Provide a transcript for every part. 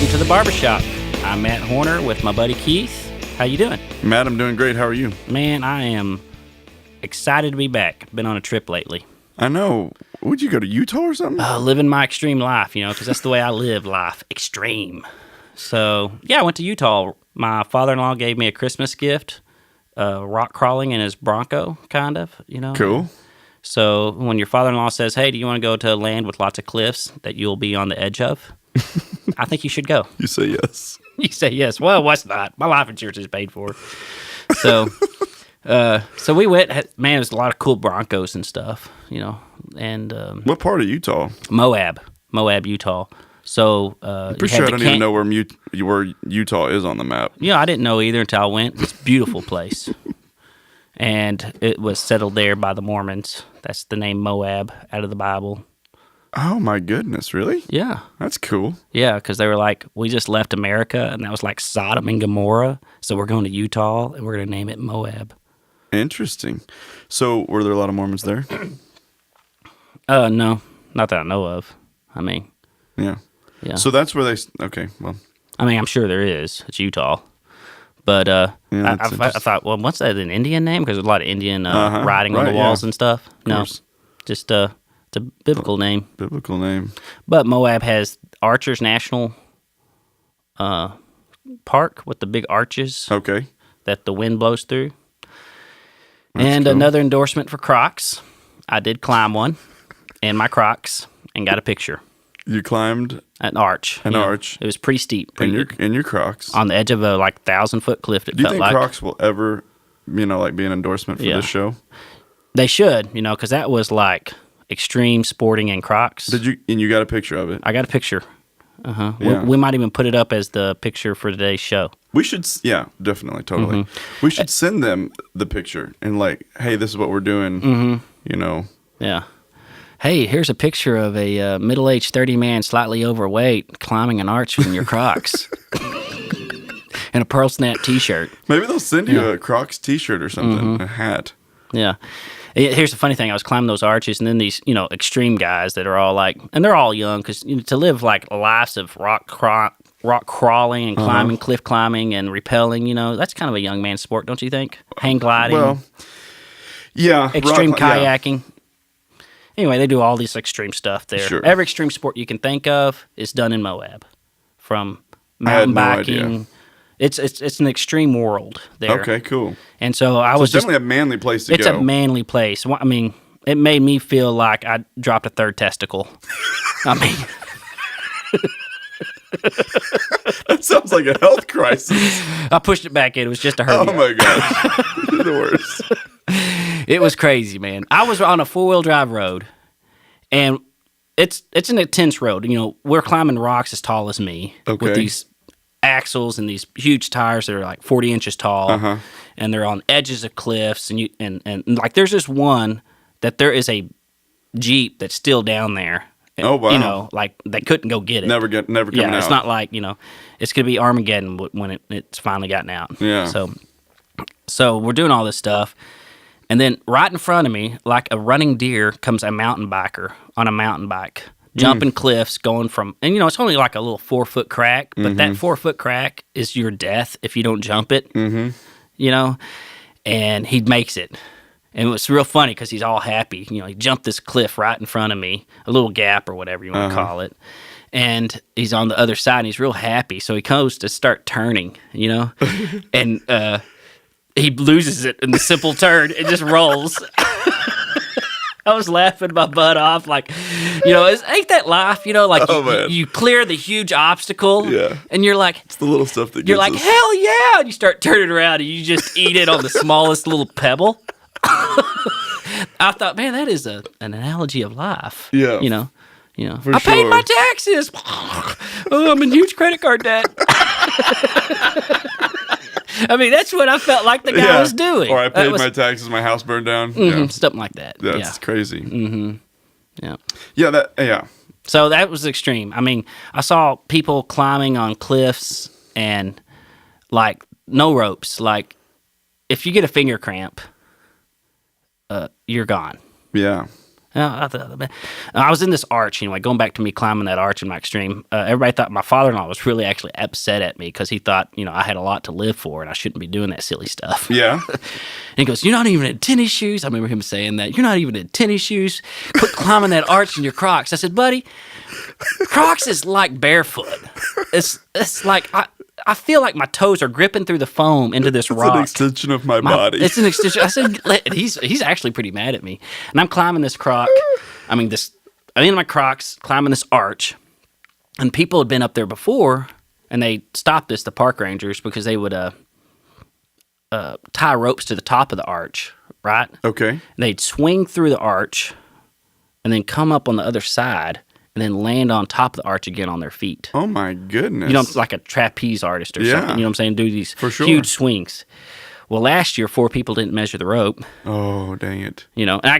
Welcome to the Barbershop. I'm Matt Horner with my buddy Keith. How you doing? Matt, I'm doing great. How are you? Man, I am excited to be back. Been on a trip lately. I know. Would you go to Utah or something? Living my extreme life, because that's the way I live life. Extreme. So, yeah, I went to Utah. My father-in-law gave me a Christmas gift, rock crawling in his Bronco, kind of, Cool. So when your father-in-law says, hey, do you want to go to a land with lots of cliffs that you'll be on the edge of? I think you should go. You say yes. You say yes. Well, what's not? My life insurance is paid for. So we went. Man, there's a lot of cool Broncos and stuff, And What part of Utah? Moab, Utah. So Pretty sure I don't even know where Utah is on the map. Yeah, I didn't know either until I went. It's a beautiful place. And it was settled there by the Mormons. That's the name Moab out of the Bible. Oh, my goodness. Really? Yeah. That's cool. Yeah, because they were like, we just left America, and that was like Sodom and Gomorrah. So we're going to Utah, and we're going to name it Moab. Interesting. So were there a lot of Mormons there? No. Not that I know of. Yeah. Yeah. So that's where okay, well. I'm sure there is. It's Utah. But I thought, well, what's that, an Indian name? Because there's a lot of Indian writing on the walls and stuff. No, just it's a biblical name. Biblical name. But Moab has Archers National Park with the big arches. Okay. That the wind blows through. That's cool. Another endorsement for Crocs. I did climb one in my Crocs and got a picture. You climbed an arch. Arch. It was pretty steep. In your Crocs. On the edge of a 1,000-foot cliff. Do you think Crocs will ever, be an endorsement for this show? They should, because that was like extreme sporting in Crocs. And you got a picture of it? I got a picture. Yeah. We might even put it up as the picture for today's show. We should, yeah, definitely, totally. Mm-hmm. We should send them the picture and hey, this is what we're doing, Yeah. Hey, here's a picture of a middle-aged 30-man, slightly overweight, climbing an arch in your Crocs. And a pearl snap T-shirt. Maybe they'll send you a Crocs T-shirt or something, a hat. Yeah. Here's the funny thing. I was climbing those arches, and then these, extreme guys that are all and they're all young, because to live lives of rock crawling and climbing, cliff climbing and rappelling, that's kind of a young man's sport, don't you think? Hang gliding. Well, yeah. Extreme kayaking. Yeah. Anyway, they do all this extreme stuff there. Sure. Every extreme sport you can think of is done in Moab. From mountain biking. Idea. It's an extreme world there. Okay, cool. And so it's definitely a manly place to go. It's a manly place. It made me feel like I dropped a third testicle. That sounds like a health crisis. I pushed it back in. It was just a hernia. Oh my gosh. You're the worst. It was crazy, man. I was on a 4-wheel drive road, and it's an intense road. We're climbing rocks as tall as me with these axles and these huge tires that are 40 inches tall, and they're on edges of cliffs. And there's this one that there is a Jeep that's still down there. Oh wow! They couldn't go get it. Never coming out. Yeah, it's not it's gonna be Armageddon when it's finally gotten out. Yeah. So we're doing all this stuff, and then right in front of me, like a running deer, comes a mountain biker on a mountain bike, jumping cliffs, going from, and it's only like a little 4-foot crack, but that 4-foot crack is your death if you don't jump it. And he makes it. And it was real funny because he's all happy. He jumped this cliff right in front of me, a little gap or whatever you want to call it. And he's on the other side, and he's real happy. So he goes to start turning, and he loses it in the simple turn. It just rolls. I was laughing my butt off, ain't that life? You clear the huge obstacle, and you're like, it's the little stuff that you're gets like, us. hell yeah! And you start turning around, and you just eat it on the smallest little pebble. I thought, man, that is an analogy of life. Yeah. I paid my taxes. Oh, I'm in huge credit card debt. That's what I felt like the guy was doing. Or I paid my taxes, my house burned down. Something like that. That's crazy. Yeah. Yeah, So that was extreme. I saw people climbing on cliffs and no ropes. If you get a finger cramp, you're gone. Yeah. I was in this arch, going back to me climbing that arch in my extreme. Everybody thought my father-in-law was really actually upset at me because he thought, I had a lot to live for and I shouldn't be doing that silly stuff. Yeah. And he goes, "You're not even in tennis shoes." I remember him saying that. "You're not even in tennis shoes. Quit climbing that arch in your Crocs." I said, "Buddy, Crocs is like barefoot. It's like I feel like my toes are gripping through the foam into this rock. It's an extension of my body. It's an extension." I said, he's actually pretty mad at me. And I'm climbing this Croc. I'm in my Crocs, climbing this arch. And people had been up there before, and they stopped us, the park rangers, because they would tie ropes to the top of the arch, right? Okay. And they'd swing through the arch and then come up on the other side and then land on top of the arch again on their feet. Oh, my goodness. Like a trapeze artist or something. You know what I'm saying? Do these huge swings. Well, last year, 4 people didn't measure the rope. Oh, dang it. And I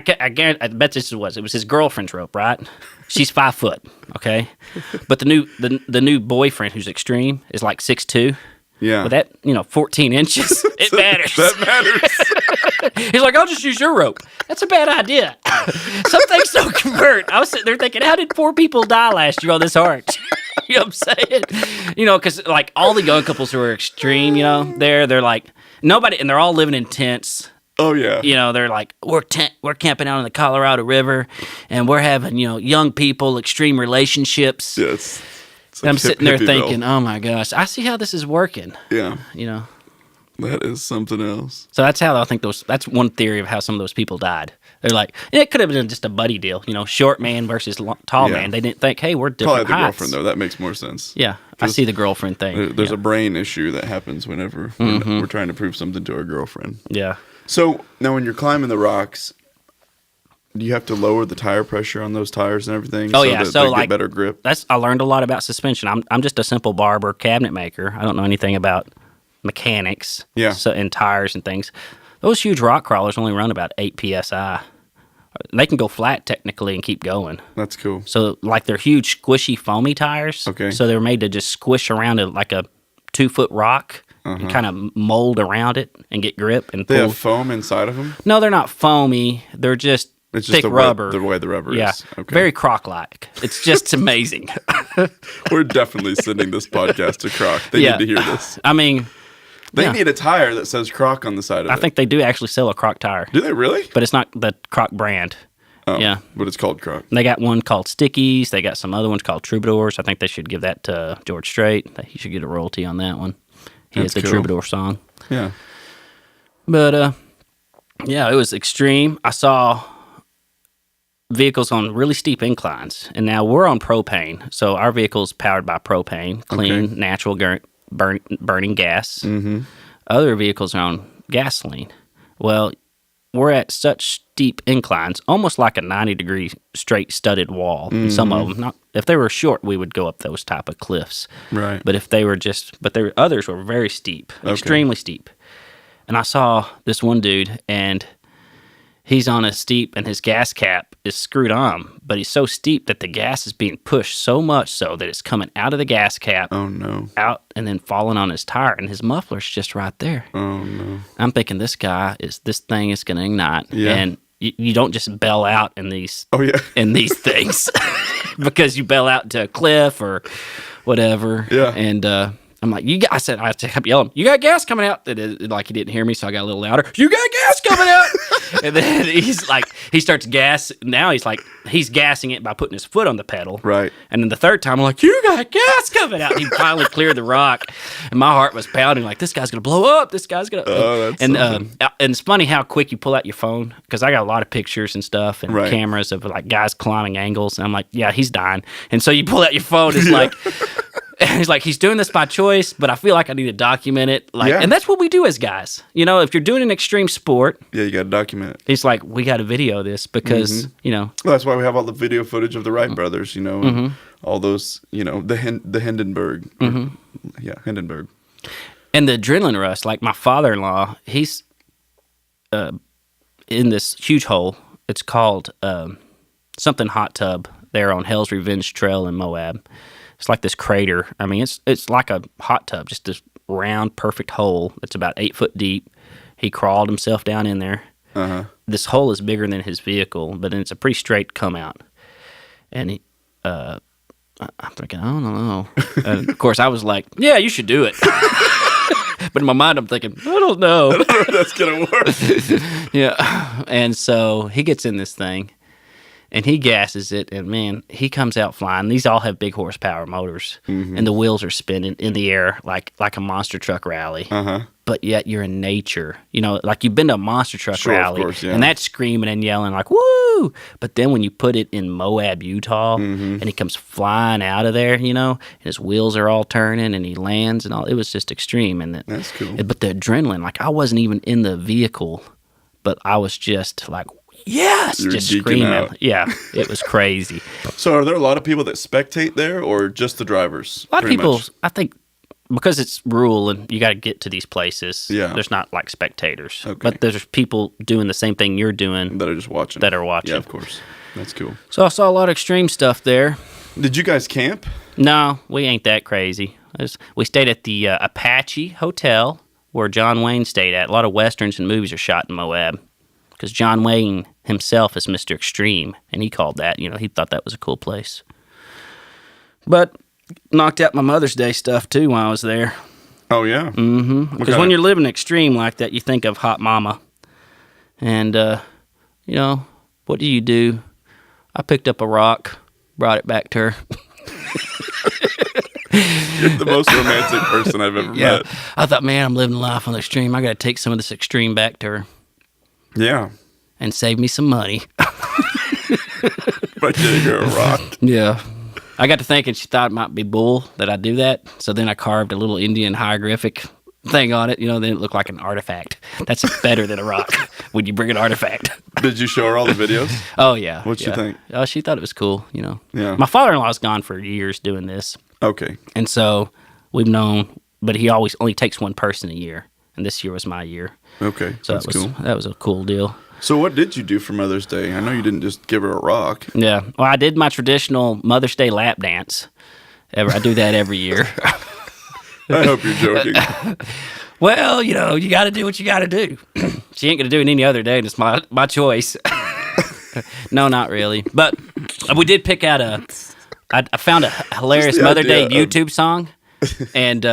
bet it was his girlfriend's rope, right? She's 5 foot, okay? But the new boyfriend who's extreme is like 6'2". Yeah. But that, 14 inches, it matters. That matters. He's like, "I'll just use your rope." That's a bad idea. Some things don't convert. I was sitting there thinking, how did 4 people die last year on this arch? You know what I'm saying? Because like all the young couples who are extreme, they're like, nobody, and they're all living in tents. Oh, yeah. They're like, we're camping out in the Colorado River, and we're having, young people, extreme relationships. Yes. And I'm sitting there thinking, oh my gosh, I see how this is working. Yeah. You That is something else. So that's how I think that's one theory of how some of those people died. They're like, it could have been just a buddy deal, short man versus tall man. They didn't think, hey, we're different Probably the heights. girlfriend, though. That makes more sense. Yeah, I see the girlfriend thing. There's a brain issue that happens whenever we're trying to prove something to our girlfriend. Yeah. So now when you're climbing the rocks, do you have to lower the tire pressure on those tires and everything? Oh, yeah. So they like, get better grip? I learned a lot about suspension. I'm just a simple barber, cabinet maker. I don't know anything about mechanics and tires and things. Those huge rock crawlers only run about 8 PSI. They can go flat technically and keep going. That's cool. So like they're huge, squishy, foamy tires. Okay. So they're made to just squish around it like a 2-foot rock and kind of mold around it and get grip and pull. They have foam inside of them? No, they're not foamy. They're just It's just thick rubber. The way the rubber Yeah, is. Okay. very Croc-like. It's just amazing. We're definitely sending this podcast to Croc. They need to hear this. I mean, They need a tire that says Croc on the side of it. I think they do actually sell a Croc tire. Do they really? But it's not the Croc brand. Oh, yeah. But it's called Croc. They got one called Stickies. They got some other ones called Troubadours. I think they should give that to George Strait. He should get a royalty on that one. He has the cool. Troubadour song. Yeah. But, it was extreme. I saw vehicles on really steep inclines. And now we're on propane. So our vehicle's powered by propane, clean, natural burning gas. Mm-hmm. Other vehicles are on gasoline. Well, we're at such steep inclines, almost like a 90-degree straight studded wall. Mm-hmm. Some of them, if they were short, we would go up those type of cliffs. Right. But if they were others were very steep, extremely steep. And I saw this one dude, and he's on a steep, and his gas cap is screwed on, but he's so steep that the gas is being pushed so much so that it's coming out of the gas cap. Oh, no. Out and then falling on his tire, and his muffler's just right there. Oh, no. I'm thinking this thing is going to ignite. Yeah. And you don't just bail out in these in these things because you bail out to a cliff or whatever. Yeah. And I'm like, I kept yelling, "You got gas coming out!" Like he didn't hear me, so I got a little louder. "You got gas coming out!" And then he starts gas. Now he's gassing it by putting his foot on the pedal. Right. And then the third time, I'm like, "You got gas coming out!" And he finally cleared the rock, and my heart was pounding. Like, this guy's gonna blow up. This guy's gonna. Oh, that's and it's funny how quick you pull out your phone, because I got a lot of pictures and stuff and cameras of like guys climbing angles, and I'm like, yeah, he's dying. And so you pull out your phone, it's like. He's like, he's doing this by choice, but I feel like I need to document it. And that's what we do as guys. If you're doing an extreme sport, you got to document it. He's like, we got to video this because, Well, that's why we have all the video footage of the Wright brothers, and all those, the Hindenburg. Yeah, Hindenburg. And the adrenaline rush, like my father-in-law, he's in this huge hole. It's called something hot tub there on Hell's Revenge Trail in Moab. It's like this crater. I mean, it's like a hot tub, just this round, perfect hole that's about 8 foot deep. He crawled himself down in there, This hole is bigger than his vehicle, but then it's a pretty straight come out. And I'm thinking, I don't know. And of course, I was like, yeah, you should do it. But in my mind, I'm thinking, I don't know. I don't know if that's going to work. Yeah. And so he gets in this thing, and he gasses it, and man, he comes out flying. These all have big horsepower motors, and the wheels are spinning in the air like a monster truck rally. But yet you're in nature. You know, like you've been to a monster truck rally, of course, yeah. and that's screaming and yelling like, woo! But then when you put it in Moab, Utah, and he comes flying out of there, you know, and his wheels are all turning, and he lands and all, it was just extreme. And that's cool. But the adrenaline, like I wasn't even in the vehicle, but I was just like, yes, You're just geeking screaming. out. Yeah, it was crazy. So are there a lot of people that spectate there or just the drivers? A lot of pretty people, much? I think, because it's rural and you got to get to these places, Yeah. there's not like spectators. Okay. But there's people doing the same thing you're doing That are just watching. that are watching. Yeah, of course. That's cool. So I saw a lot of extreme stuff there. Did you guys camp? No, we ain't that crazy. We stayed at the Apache Hotel where John Wayne stayed at. A lot of westerns and movies are shot in Moab because John Wayne himself is Mr. Extreme, and he called that, he thought that was a cool place. But knocked out my Mother's Day stuff too while I was there. Oh, yeah? Mm-hmm. Because when you're living extreme like that, you think of Hot Mama. And, what do? I picked up a rock, brought it back to her. You're the most romantic person I've ever met. I thought, man, I'm living life on the extreme. I got to take some of this extreme back to her. Yeah. And save me some money. By getting her a rock. Yeah. I got to thinking she thought it might be bull that I do that. So then I carved a little Indian hieroglyphic thing on it. Then it looked like an artifact. That's better than a rock when you bring an artifact. Did you show her all the videos? Oh, yeah. What'd she think? Oh, she thought it was cool, Yeah. My father-in-law's gone for years doing this. Okay. And so we've known, but he always only takes one person a year. And this year was my year. Okay. So That's cool. That was a cool deal. So what did you do for Mother's Day? I know you didn't just give her a rock. Yeah. Well, I did my traditional Mother's Day lap dance. I do that every year. I hope you're joking. Well, you got to do what you got to do. She ain't going to do it any other day, and it's my choice. No, not really. But we did pick out I found a hilarious Mother's Day YouTube song, and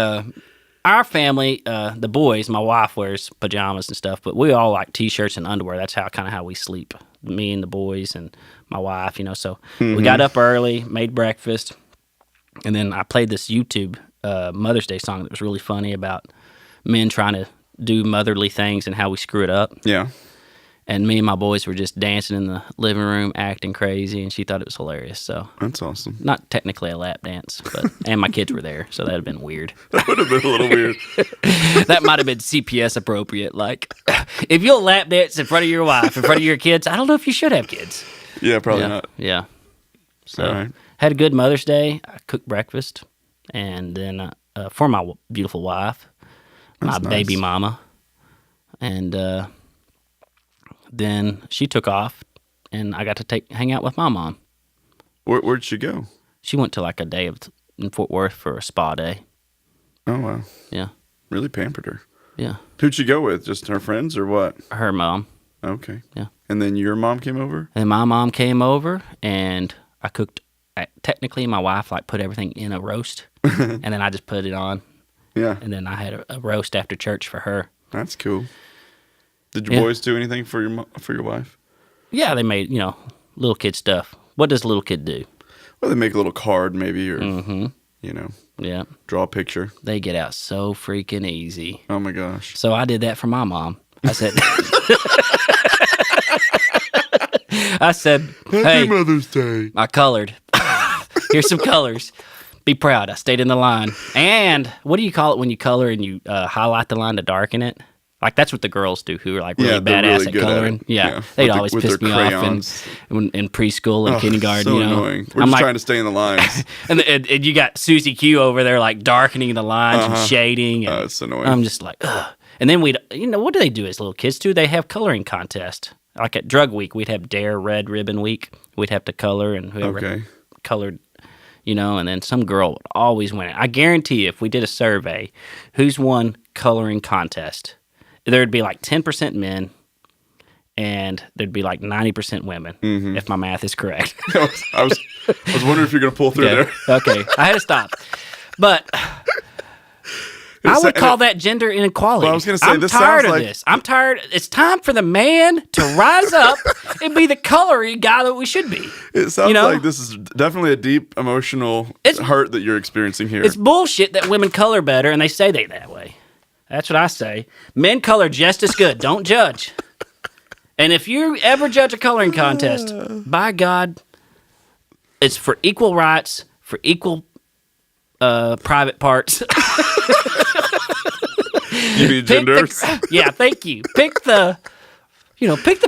our family, the boys, my wife wears pajamas and stuff, but we all like T-shirts and underwear. That's how we sleep. Me and the boys and my wife, So we got up early, made breakfast, and then I played this YouTube Mother's Day song that was really funny about men trying to do motherly things and how we screw it up. Yeah. And me and my boys were just dancing in the living room, acting crazy, and she thought it was hilarious. So That's awesome. not technically a lap dance, but and my kids were there, so that'd have been weird. That would have been a little weird. That might have been CPS appropriate. Like, if you'll lap dance in front of your wife, in front of your kids, I don't know if you should have kids. Yeah, probably not. Yeah. So All right. had a good Mother's Day. I cooked breakfast, and then for my beautiful wife, my baby mama, and then she took off, and I got to hang out with my mom. Where'd she go? She went to like a day in Fort Worth for a spa day. Oh, wow. Yeah. Really pampered her. Yeah. Who'd she go with? Just her friends or what? Her mom. Okay. Yeah. And then your mom came over? And my mom came over, and I cooked. Technically, my wife put everything in a roast, and then I just put it on. Yeah. And then I had a roast after church for her. That's cool. Did your boys do anything for your wife? Yeah, they made, little kid stuff. What does a little kid do? Well, they make a little card maybe or, Yeah. draw a picture. They get out so freaking easy. Oh, my gosh. So I did that for my mom. I said, hey, Happy Mother's Day. I colored. Here's some colors. Be proud. I stayed in the line. And what do you call it when you color and you highlight the line to darken it? Like, that's what the girls do who are really they're badass really at good coloring. at it. Yeah. They'd always with piss their me crayons. off in preschool and kindergarten, So annoying. We're I'm just trying to stay in the lines. and you got Susie Q over there, darkening the lines and shading. And It's annoying. I'm just like, ugh. And then what do they do as little kids too? They have coloring contest. Like at Drug Week, we'd have Dare Red Ribbon Week. We'd have to color, and whoever colored, and then some girl would always win it. I guarantee you, if we did a survey, who's won coloring contest, there'd be 10% men and there'd be like 90% women, if my math is correct. I was wondering if you're going to pull through there. Okay, I had to stop. But I would call that gender inequality. Well, I was going to say, I'm tired of this. I'm tired. It's time for the man to rise up and be the coloring guy that we should be. It sounds like this is definitely a deep emotional hurt that you're experiencing here. It's bullshit that women color better, and they say they that way. That's what I say. Men color just as good. Don't judge. And if you ever judge a coloring contest, by God, it's for equal rights, for equal private parts. You mean genders? Yeah, thank you. Pick the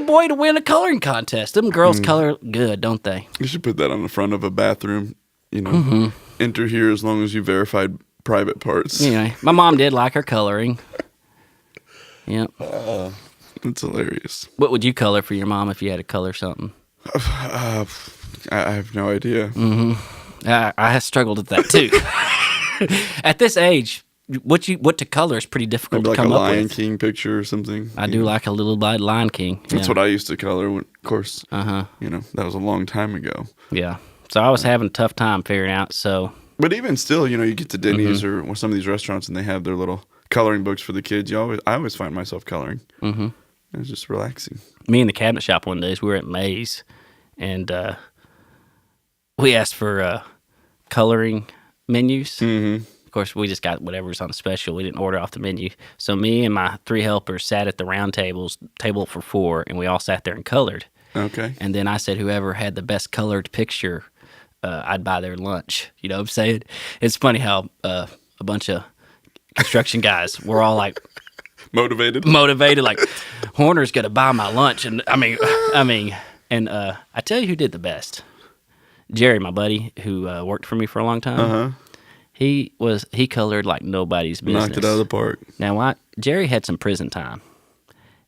boy to win a coloring contest. Them girls color good, don't they? You should put that on the front of a bathroom. Enter here as long as you verified private parts. Anyway, my mom did like her coloring. Yep. That's hilarious. What would you color for your mom if you had to color something? I have no idea. I struggled with that too. At this age, what to color is pretty difficult Maybe to come like up with. a Lion King picture or something. I do like a little Lion King. That's what I used to color. Of course, Uh-huh. that was a long time ago. Yeah. So I was having a tough time figuring out. So, but even still, you get to Denny's or some of these restaurants and they have their little coloring books for the kids. I always find myself coloring. It's just relaxing. Me and the cabinet shop one day, we were at Mays, and we asked for coloring menus. Of course, we just got whatever was on the special. We didn't order off the menu. So me and my 3 helpers sat at the round table for 4, and we all sat there and colored. Okay. And then I said whoever had the best colored picture, I'd buy their lunch. You know what I'm saying? It's funny how a bunch of construction guys, we're all like motivated, like Horner's gonna buy my lunch. And I mean, I tell you who did the best. Jerry, my buddy, who worked for me for a long time. He colored like nobody's business. Knocked it out of the park. Now, Jerry had some prison time,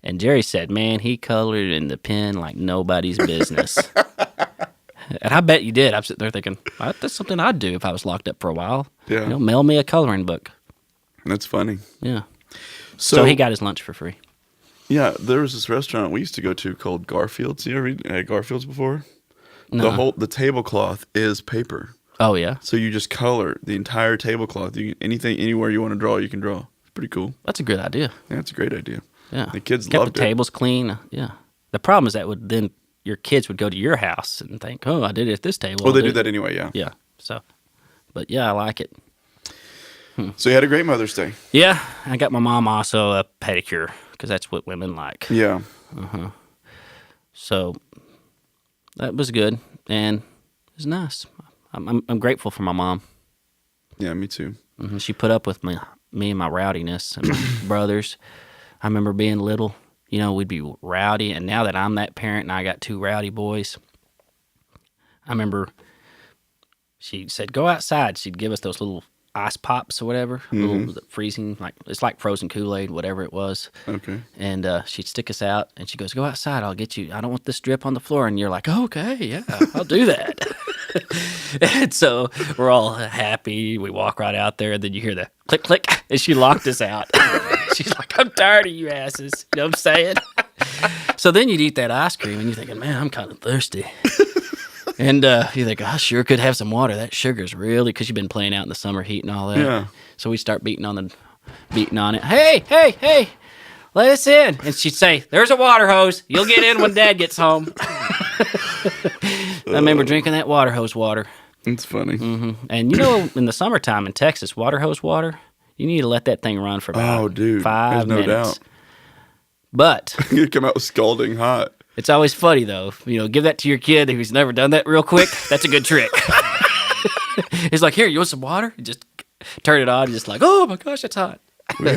and Jerry said, "Man, he colored in the pen like nobody's business." And I bet you did. I'm sitting there thinking, that's something I'd do if I was locked up for a while. Yeah. Mail me a coloring book. That's funny. Yeah. So he got his lunch for free. Yeah, there was this restaurant we used to go to called Garfield's. You ever had Garfield's before? No. The tablecloth is paper. Oh yeah. So you just color the entire tablecloth. Anywhere you want to draw, you can draw. It's pretty cool. That's a good idea. Yeah, it's a great idea. Yeah. The kids Kept loved the tables clean. Yeah. The problem is that your kids would go to your house and think, "Oh, I did it at this table." Well, they do that anyway, yeah. Yeah. So, but yeah, I like it. So you had a great Mother's Day. Yeah, I got my mom also a pedicure because that's what women like. Yeah. So that was good and it was nice. I'm grateful for my mom. Yeah, me too. She put up with me and my rowdiness and my brothers. I remember being little, we'd be rowdy, and now that I'm that parent and I got 2 rowdy boys, I remember she said, "Go outside." She'd give us those little ice pops or whatever, little freezing, it's like frozen Kool-Aid, whatever it was. Okay. And she'd stick us out, and she goes, "Go outside, I'll get you. I don't want this drip on the floor." And you're like, "Okay, yeah, I'll do that." And so we're all happy. We walk right out there, and then you hear the click, click, and she locked us out. She's like, "I'm tired of you asses." You know what I'm saying? So then you'd eat that ice cream, and you're thinking, "Man, I'm kind of thirsty." And you think, I sure could have some water. That sugar's really, because you've been playing out in the summer heat and all that. Yeah. So we start beating on it. Hey, let us in. And she'd say, "There's a water hose. You'll get in when Dad gets home." I remember drinking that water hose water. It's funny. And in the summertime in Texas, water hose water, you need to let that thing run for about 5 there's minutes. no doubt. But You come out scalding hot. it's always funny, though. Give that to your kid who's never done that real quick. That's a good trick. He's like, "Here, you want some water?" You just turn it on. You're just like, "Oh, my gosh, it's hot." We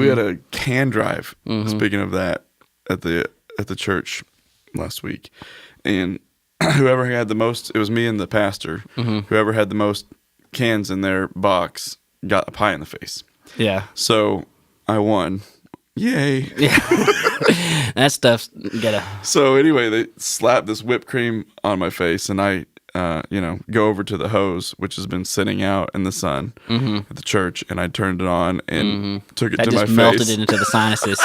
had a can drive. Speaking of that, at the church last week, and whoever had the most, it was me and the pastor. Whoever had the most cans in their box got a pie in the face. Yeah. So I won. Yay. Yeah. That stuff's gotta. So anyway, they slapped this whipped cream on my face, and I, go over to the hose, which has been sitting out in the sun at the church, and I turned it on and took it That to my just face. melted it into the sinuses.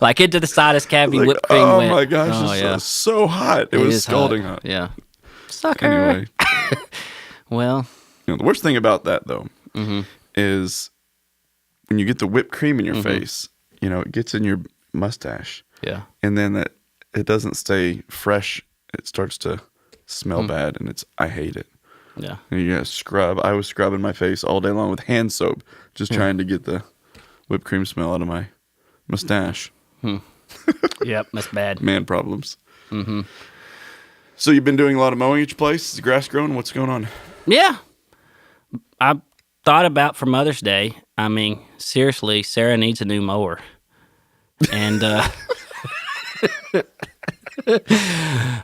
Like into the sinus cavity, Like, whipped cream oh wet. my gosh, Oh, it's yeah. so hot. It was is scalding hot. Yeah. Sucker. Anyway, Well, the worst thing about that though mm-hmm. is when you get the whipped cream in your face, it gets in your mustache. Yeah. And then it doesn't stay fresh. It starts to smell bad, and I hate it. Yeah. And you gotta scrub. I was scrubbing my face all day long with hand soap, just trying to get the whipped cream smell out of my mustache. Yep, that's bad. Man problems. Mm-hmm. So you've been doing a lot of mowing at your place? Is the grass growing? What's going on? Yeah. I thought about for Mother's Day, I mean, seriously, Sarah needs a new mower. And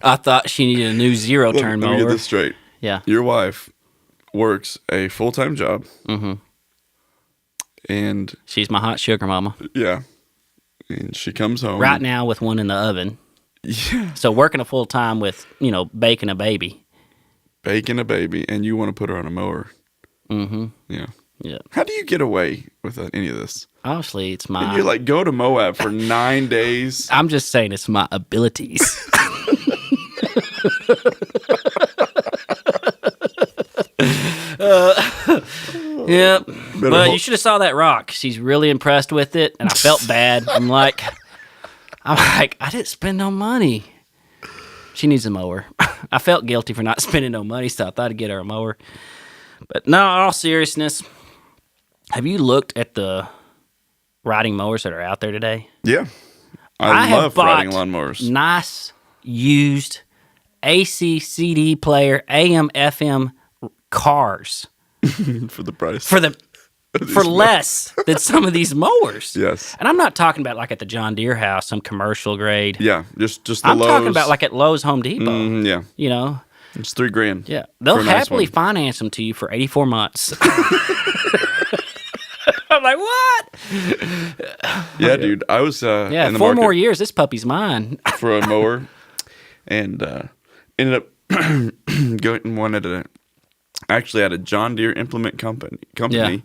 I thought she needed a new zero-turn Let me get mower. this straight. Yeah. Your wife works a full-time job. Mm-hmm. And She's my hot sugar mama. yeah. And she comes home. Right now with one in the oven. Yeah. So working a full time with, baking a baby. Baking a baby, and you want to put her on a mower. Mm-hmm. Yeah. Yeah. How do you get away with any of this? Obviously, it's And you're like, go to Moab for 9 days. I'm just saying it's my abilities. Yeah. Well, you should have saw that rock. She's really impressed with it, and I felt bad. I'm like, I didn't spend no money. She needs a mower. I felt guilty for not spending no money, so I thought I'd get her a mower. But no, in all seriousness, have you looked at the riding mowers that are out there today? Yeah. I I have love bought riding lawnmowers. nice, used AC, CD player, AM, FM cars For the price. for less than some of these mowers. Yes. And I'm not talking about like at the John Deere house, some commercial grade. Yeah. Just the I'm Lowe's. talking about like at Lowe's Home Depot. Yeah. It's $3,000. Yeah. They'll for a nice happily one. finance them to you for 84 months. I'm like, what? Yeah, dude. I was Yeah, in the 4 market more years, this puppy's mine. for a mower, and ended up getting one at a John Deere implement company Yeah.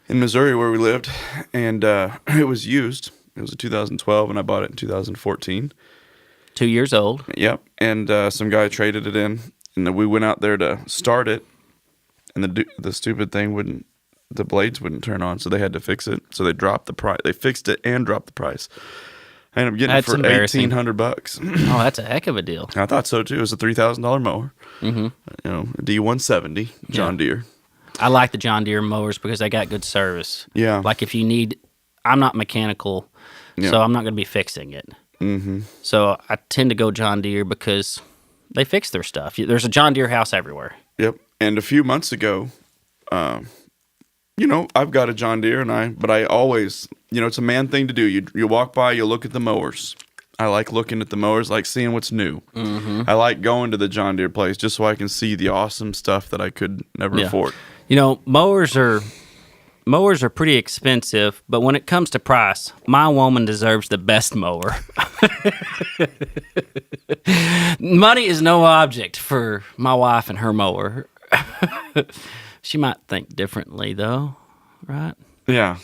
in Missouri where we lived, and it was used. It was a 2012, and I bought it in 2014. 2 years old. Yep, and some guy traded it in, and then we went out there to start it, and the stupid thing the blades wouldn't turn on, so they had to fix it. So they dropped the price. They fixed it and dropped the price. I ended up getting That's it for embarrassing. $1,800. Oh, that's a heck of a deal. I thought so too. It was a $3,000 mower. Mm-hmm. A D170 John Deere. I like the John Deere mowers because they got good service. Yeah. Like if you need, I'm not mechanical, so I'm not going to be fixing it. Mm-hmm. So I tend to go John Deere because they fix their stuff. There's a John Deere house everywhere. Yep. And a few months ago, I've got a John Deere, but I always, it's a man thing to do. You walk by, you look at the mowers. I like looking at the mowers, like seeing what's new. Mm-hmm. I like going to the John Deere place just so I can see the awesome stuff that I could never afford. Mowers are pretty expensive, but when it comes to price, my woman deserves the best mower. Money is no object for my wife and her mower. She might think differently, though, right? Yeah.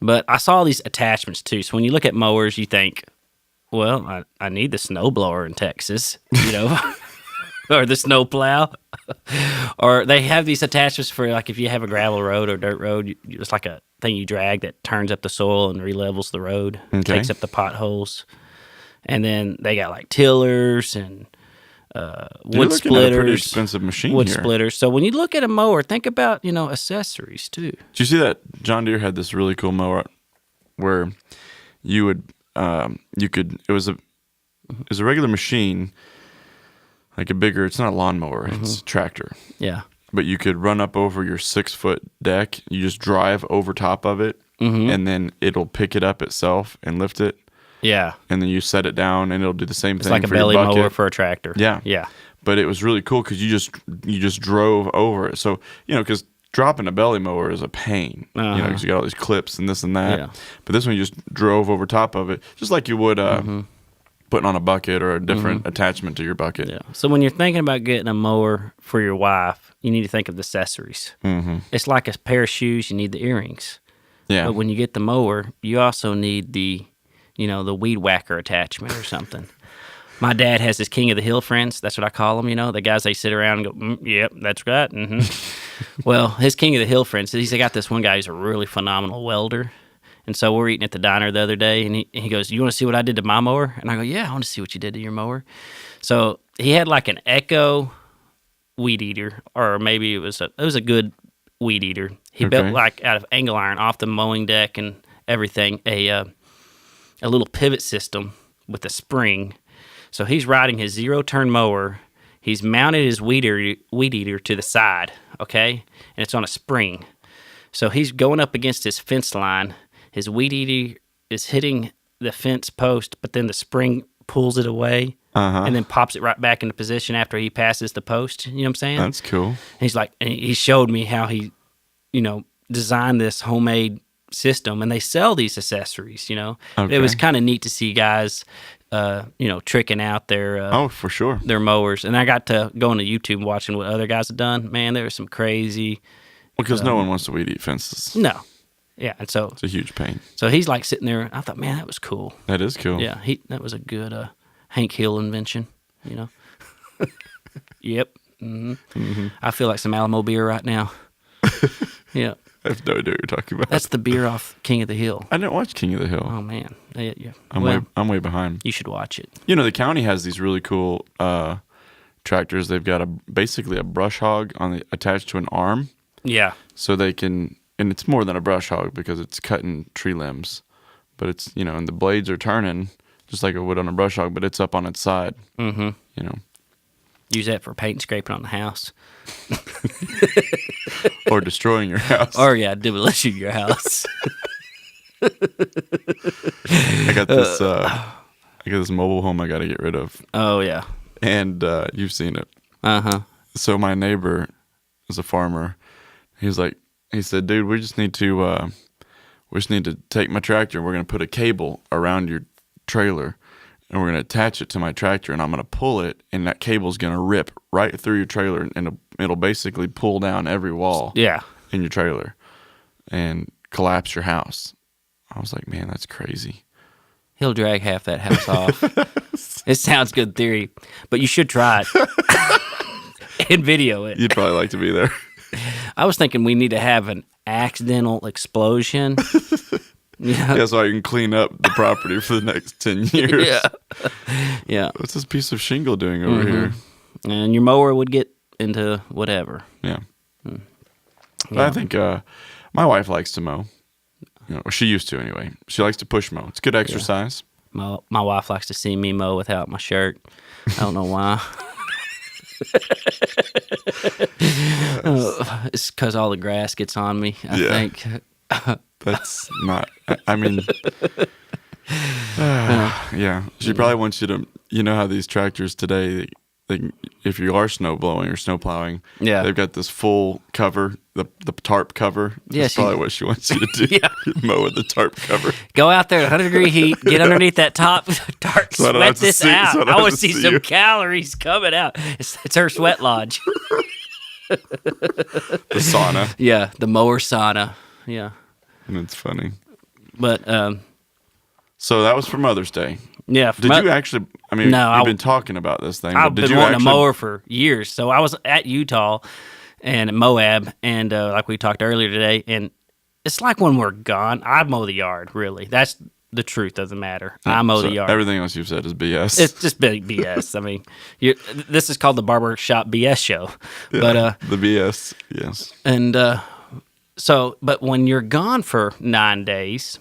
But I saw these attachments, too. So when you look at mowers, you think, well, I need the snowblower in Texas, or the snowplow. Or they have these attachments for, like, if you have a gravel road or dirt road, it's like a thing you drag that turns up the soil and relevels the road, takes up the potholes. And then they got, like, tillers and wood splitters. At a pretty expensive machine wood here. splitters. So when you look at a mower, think about, accessories, too. Did you see that John Deere had this really cool mower where you would it was a regular machine, like it's not a lawnmower, it's a tractor. Yeah. But you could run up over your 6-foot deck, you just drive over top of it, and then it'll pick it up itself and lift it. Yeah. And then you set it down and it'll do the same thing for your bucket. It's like a belly mower for a tractor. Yeah. Yeah. But it was really cool because you just drove over it. So, because dropping a belly mower is a pain, because you got all these clips and this and that. Yeah. But this one, you just drove over top of it, just like you would putting on a bucket or a different attachment to your bucket. Yeah. So when you're thinking about getting a mower for your wife, you need to think of the accessories. Mm-hmm. It's like a pair of shoes. You need the earrings. Yeah. But when you get the mower, you also need the the weed whacker attachment or something. My dad has his King of the Hill friends. That's what I call them, the guys they sit around and go, yep, that's right. Well, his King of the Hill friends, he's got this one guy who's a really phenomenal welder. And so we're eating at the diner the other day, and he goes, you want to see what I did to my mower? And I go, yeah, I want to see what you did to your mower. So he had like an Echo weed eater, or maybe it was a good weed eater. He built like out of angle iron off the mowing deck and everything, a little pivot system with a spring. So he's riding his zero-turn mower. He's mounted his weed eater to the side, okay? And it's on a spring. So he's going up against his fence line. His weed eater is hitting the fence post, but then the spring pulls it away and then pops it right back into position after he passes the post. You know what I'm saying? That's cool. And he showed me how he, designed this homemade system, and they sell these accessories, Okay. It was kind of neat to see guys tricking out their for sure, their mowers. And I got to go on to YouTube and watching what other guys have done. Man, there was some crazy. Because no one wants to weed eat fences. No, yeah, and so it's a huge pain. So he's like sitting there. I thought, man, that was cool. That is cool. Yeah, that was a good Hank Hill invention. Yep. Mm-hmm. Mm-hmm. I feel like some Alamo beer right now. Yeah. I have no idea what you're talking about. That's the beer off King of the Hill. I didn't watch King of the Hill. Oh man, yeah. I'm way behind. You should watch it. The county has these really cool tractors. They've got basically a brush hog attached to an arm. Yeah. So they can, and it's more than a brush hog because it's cutting tree limbs, but it's and the blades are turning just like it would on a brush hog, but it's up on its side. Mm-hmm. Use that for paint and scraping on the house. Or destroying your house. Or, demolishing your house. I got this mobile home I got to get rid of. Oh, yeah. And you've seen it. Uh-huh. So my neighbor is a farmer. He said, dude, we just need to take my tractor and we're going to put a cable around your trailer. And we're going to attach it to my tractor, and I'm going to pull it, and that cable's going to rip right through your trailer, and it'll basically pull down every wall in your trailer and collapse your house. I was like, man, that's crazy. He'll drag half that house off. It sounds good theory, but you should try it and video it. You'd probably like to be there. I was thinking we need to have an accidental explosion. Yeah, so I can clean up the property for the next 10 years. Yeah. What's this piece of shingle doing over here? And your mower would get into whatever. Yeah. I think my wife likes to mow. She used to anyway. She likes to push mow. It's good exercise. Yeah. My wife likes to see me mow without my shirt. I don't know why. It's because all the grass gets on me, I think. That's not, I mean, yeah. She probably wants you to, how these tractors today, if you are snow blowing or snow plowing, they've got this full cover, the tarp cover. That's probably what she wants you to do. Mow with the tarp cover. Go out there at 100-degree heat, get underneath that tarp, sweat this out. I want to see some calories coming out. It's her sweat lodge. The sauna. Yeah, the mower sauna. Yeah. And it's funny. But, so that was for Mother's Day. Yeah. Did you actually, no, you've been talking about this thing. I've been wanting a mower for years. So I was at Utah and Moab, and like we talked earlier today, and it's like when we're gone, I mow the yard, really. That's the truth of the matter. I mow the yard. Everything else you've said is BS. It's just big BS. This is called the Barbershop BS show. Yeah, but the BS, yes. And but when you're gone for 9 days,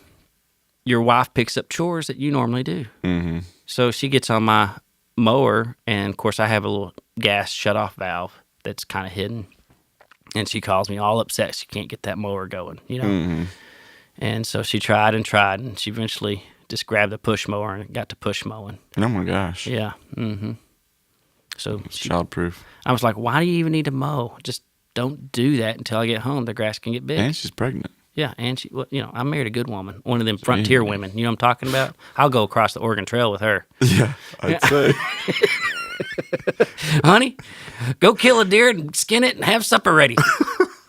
your wife picks up chores that you normally do. Mm-hmm. So she gets on my mower, and of course I have a little gas shutoff valve that's kind of hidden. And she calls me all upset she can't get that mower going, Mm-hmm. And so she tried, and she eventually just grabbed the push mower and got to push mowing. Oh my gosh. Yeah. Mm-hmm. So it's childproof. I was like, why do you even need to mow? Just don't do that until I get home. The grass can get big. And she's pregnant. Yeah, and I married a good woman, one of them frontier women. You know what I'm talking about? I'll go across the Oregon Trail with her. Yeah, I'd say. Honey, go kill a deer and skin it and have supper ready.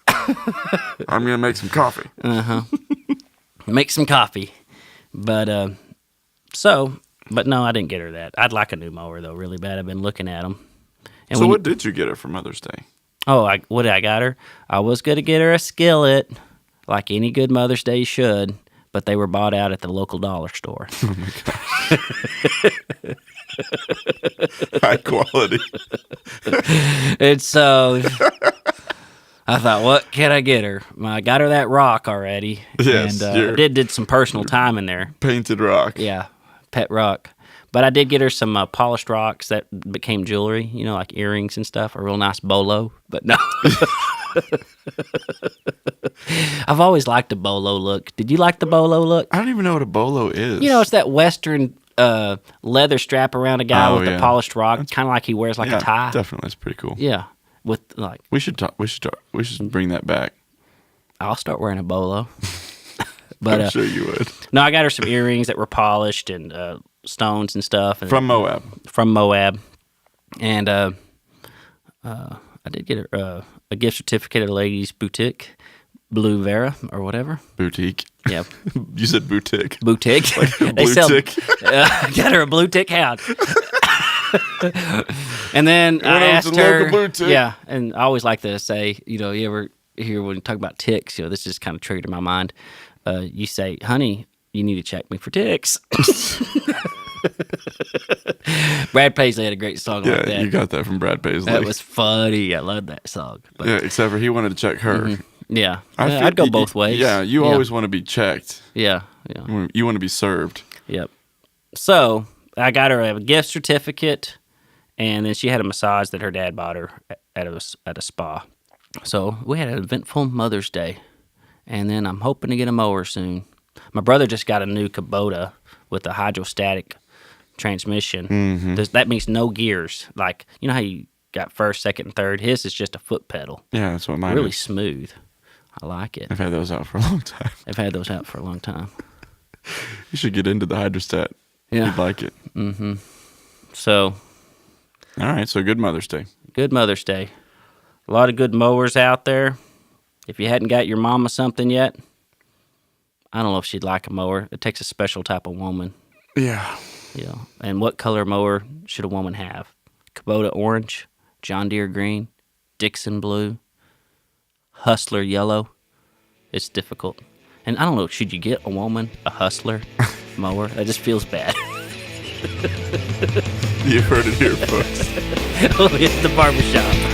I'm going to make some coffee. Uh-huh. Make some coffee. But, So, but no, I didn't get her that. I'd like a new mower though, really bad. I've been looking at them. And So what did you get her for Mother's Day? what did I got her? I was going to get her a skillet, like any good Mother's Day should, but they were bought out at the local dollar store. Oh my gosh. High quality. And so I thought, what can I get her? Well, I got her that rock already. Yes, And I did some personal time in there. Painted rock. Yeah, pet rock. But I did get her some polished rocks that became jewelry, like earrings and stuff, a real nice bolo. But no. I've always liked a bolo look. Did you like the bolo look? I don't even know what a bolo is. It's that Western leather strap around a guy with a polished rock, kind of like he wears a tie. Definitely, it's pretty cool. Yeah, with we should bring that back. I'll start wearing a bolo. But I'm sure you would. No, I got her some earrings that were polished and stones and stuff. And, from Moab. And I did get her a gift certificate at a ladies' boutique, Blue Vera or whatever. Boutique. Yeah. You said boutique. Boutique. Like a They blue sell. tick. Got her a blue tick hound. And then I asked her. Blue tick. Yeah, and I always like to say, you ever hear when you talk about ticks? This just kind of triggered in my mind. You say, honey, you need to check me for ticks. Brad Paisley had a great song like that. Yeah, you got that from Brad Paisley. That was funny. I love that song. But, yeah, except for he wanted to check her. Mm-hmm. Yeah. I'd go both ways. Yeah, you always want to be checked. Yeah. You want to be served. Yep. So I got her a gift certificate, and then she had a massage that her dad bought her at a spa. So we had an eventful Mother's Day. And then I'm hoping to get a mower soon. My brother just got a new Kubota with a hydrostatic transmission. Mm-hmm. That means no gears. Like, how you got first, second, and third? His is just a foot pedal. Yeah, that's what mine Really is. smooth. I like it. I've had those out for a long time. I've had those out for a long time. You should get into the hydrostat. Yeah. You'd like it. Mm-hmm. So. All right, so good Mother's Day. Good Mother's Day. A lot of good mowers out there. If you hadn't got your mama something yet, I don't know if she'd like a mower. It takes a special type of woman. Yeah. And what color mower should a woman have? Kubota orange, John Deere green, Dixon blue, Hustler yellow. It's difficult. And I don't know, should you get a woman a Hustler mower? That just feels bad. You heard it here, folks. It's the Barbershop.